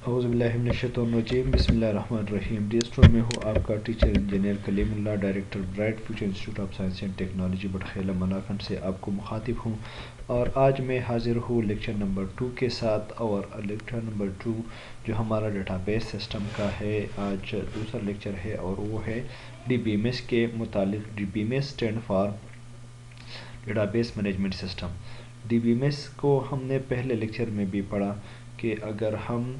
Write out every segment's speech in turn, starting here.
اعوذ باللہ من الشیطان الرجیم، بسم اللہ الرحمن الرحیم۔ ڈیئر اسٹوڈنٹ، میں ہوں آپ کا teacher engineer Kaleem Ullah, director bright future institute of science and technology Batkhela Malakand سے آپ کو مخاطب ہوں، اور آج میں حاضر ہوں لیکچر نمبر 2 کے ساتھ۔ اور لیکچر نمبر 2 جو ہمارا ڈیٹا بیس سسٹم کا ہے، آج دوسرا لیکچر ہے، اور وہ ہے ڈی بی ایم ایس کے متعلق۔ D B M S stand for database management system. D B M S کو ہم نے پہلے لیکچر میں بھی پڑھا کہ اگر ہم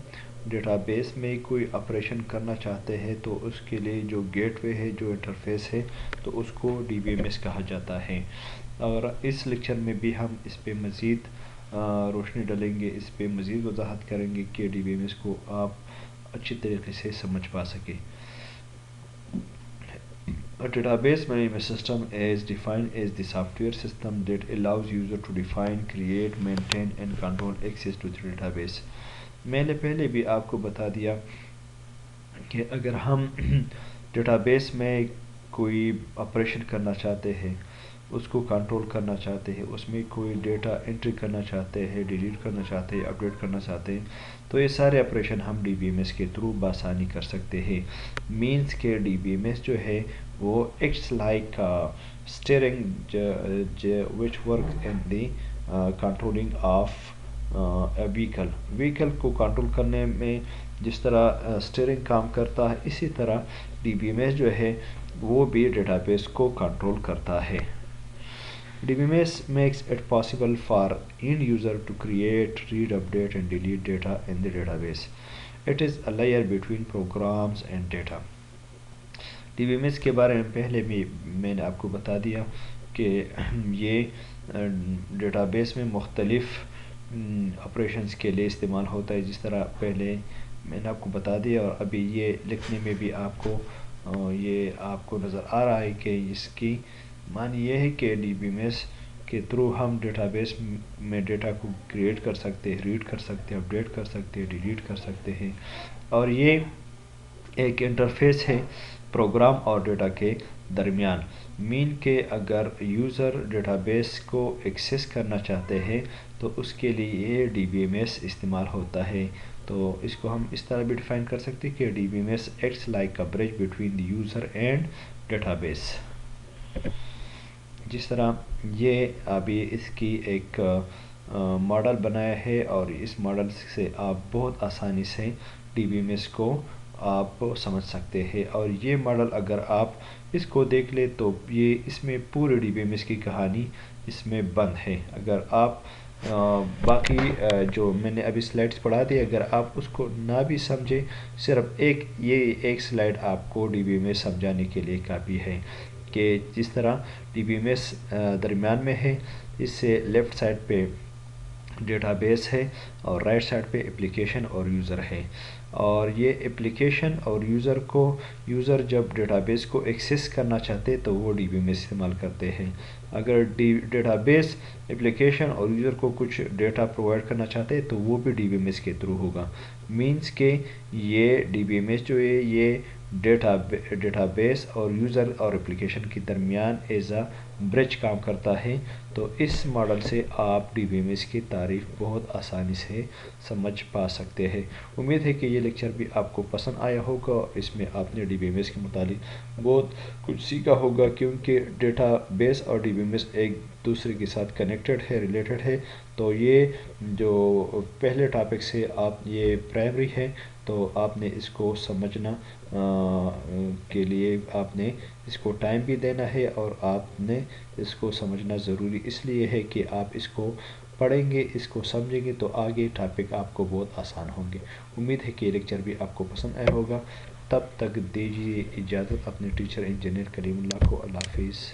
ڈیٹا بیس میں کوئی آپریشن کرنا چاہتے ہیں تو اس کے لیے جو گیٹ وے ہے، جو انٹرفیس ہے، تو اس کو ڈی بی ایم ایس کہا جاتا ہے۔ اور اس لیکچر میں بھی ہم اس پہ مزید روشنی ڈالیں گے، اس پہ مزید وضاحت کریں گے کہ ڈی بی ایم ایس کو آپ اچھی طریقے سے سمجھ پا سکیں۔ A database management system is defined as the software system that allows user to define, create, maintain and control access to the database۔ میں نے پہلے بھی آپ کو بتا دیا کہ اگر ہم ڈیٹا بیس میں کوئی آپریشن کرنا چاہتے ہیں، اس کو کنٹرول کرنا چاہتے ہیں، اس میں کوئی ڈیٹا انٹری کرنا چاہتے ہیں، ڈیلیٹ کرنا چاہتے ہیں، اپڈیٹ کرنا چاہتے ہیں، تو یہ سارے آپریشن ہم ڈی بی ایم ایس کے تھرو بآسانی کر سکتے ہیں۔ مینس کہ ڈی بی ایم ایس جو ہے وہ acts like steering which work in the controlling of vehicle کو کنٹرول کرنے میں جس طرح اسٹیئرنگ کام کرتا ہے، اسی طرح ڈی بی ایم ایس جو ہے وہ بھی ڈیٹا بیس کو کنٹرول کرتا ہے۔ D B M S makes it possible for end user to create, read, update and delete data in the database. It is a layer between programs and data. D B M S کے بارے میں پہلے بھی میں نے آپ کو بتا دیا کہ یہ ڈیٹا بیس میں مختلف آپریشنز کے لیے استعمال ہوتا ہے، جس طرح پہلے میں نے آپ کو بتا دیا، اور ابھی یہ لکھنے میں بھی آپ کو نظر آ رہا ہے کہ اس کی معنی یہ ہے کہ ڈی بی ایم ایس کے تھرو ہم ڈیٹا بیس میں ڈیٹا کو کریٹ کر سکتے ہیں، ریڈ کر سکتے ہیں، اپڈیٹ کر سکتے ہیں، ڈیلیٹ کر سکتے ہیں۔ اور یہ ایک انٹرفیس ہے پروگرام اور ڈیٹا کے درمیان۔ مین کہ اگر یوزر ڈیٹا بیس کو ایکسیس کرنا چاہتے ہیں تو اس کے لیے یہ ڈی بی ایم ایس استعمال ہوتا ہے۔ تو اس کو ہم اس طرح بھی ڈیفائن کر سکتے ہیں کہ D B M S acts like a bridge between the user and database. جس طرح یہ ابھی اس کی ایک ماڈل بنایا ہے، اور اس ماڈل سے آپ بہت آسانی سے ڈی بی ایم ایس کو آپ سمجھ سکتے ہیں۔ اور یہ ماڈل اگر آپ اس کو دیکھ لیں تو یہ اس میں پورے ڈی بی ایم ایس کی کہانی اس میں بند ہے۔ اگر آپ باقی جو میں نے ابھی سلائڈز پڑھا دی، اگر آپ اس کو نہ بھی سمجھیں، صرف یہ ایک سلائڈ آپ کو ڈی بی ایم ایس سمجھانے کے لیے کافی ہے کہ جس طرح ڈی بی ایم ایس درمیان میں ہے، اس سے لیفٹ سائڈ پہ ڈیٹا بیس ہے اور رائٹ سائڈ پہ اپلیکیشن اور یوزر ہے۔ اور یہ اپلیکیشن اور یوزر جب ڈیٹا بیس کو ایکسیس کرنا چاہتے تو وہ ڈی بی ایم ایس استعمال کرتے ہیں۔ اگر ڈیٹا بیس اپلیکیشن اور یوزر کو کچھ ڈیٹا پرووائڈ کرنا چاہتے تو وہ بھی ڈی بی ایم ایس کے تھرو ہوگا۔ مینس کہ یہ ڈی بی ایم ایس جو ہے یہ ڈیٹا بیس اور یوزر اور اپلیکیشن کے درمیان ایز اے برج کام کرتا ہے۔ تو اس ماڈل سے آپ ڈی بی ایم ایس کی تعریف بہت آسانی سے سمجھ پا سکتے ہیں۔ امید ہے کہ یہ لیکچر بھی آپ کو پسند آیا ہوگا، اور اس میں آپ نے ڈی بی ایم ایس کے متعلق بہت کچھ سیکھا ہوگا، کیونکہ ڈیٹا بیس اور ڈی بی ایم ایس ایک دوسرے کے ساتھ کنیکٹڈ ہے، ریلیٹڈ ہے۔ تو یہ جو پہلے ٹاپک سے آپ یہ پرائمری ہے، تو آپ نے اس کو سمجھنا کے لیے آپ نے اس کو ٹائم بھی دینا ہے، اور آپ نے اس کو سمجھنا ضروری اس لیے ہے کہ آپ اس کو پڑھیں گے، اس کو سمجھیں گے تو آگے ٹاپک آپ کو بہت آسان ہوں گے۔ امید ہے کہ یہ لیکچر بھی آپ کو پسند آیا ہوگا۔ تب تک دیجیے اجازت اپنے ٹیچر انجینئر کلیم اللہ کو۔ اللہ حافظ۔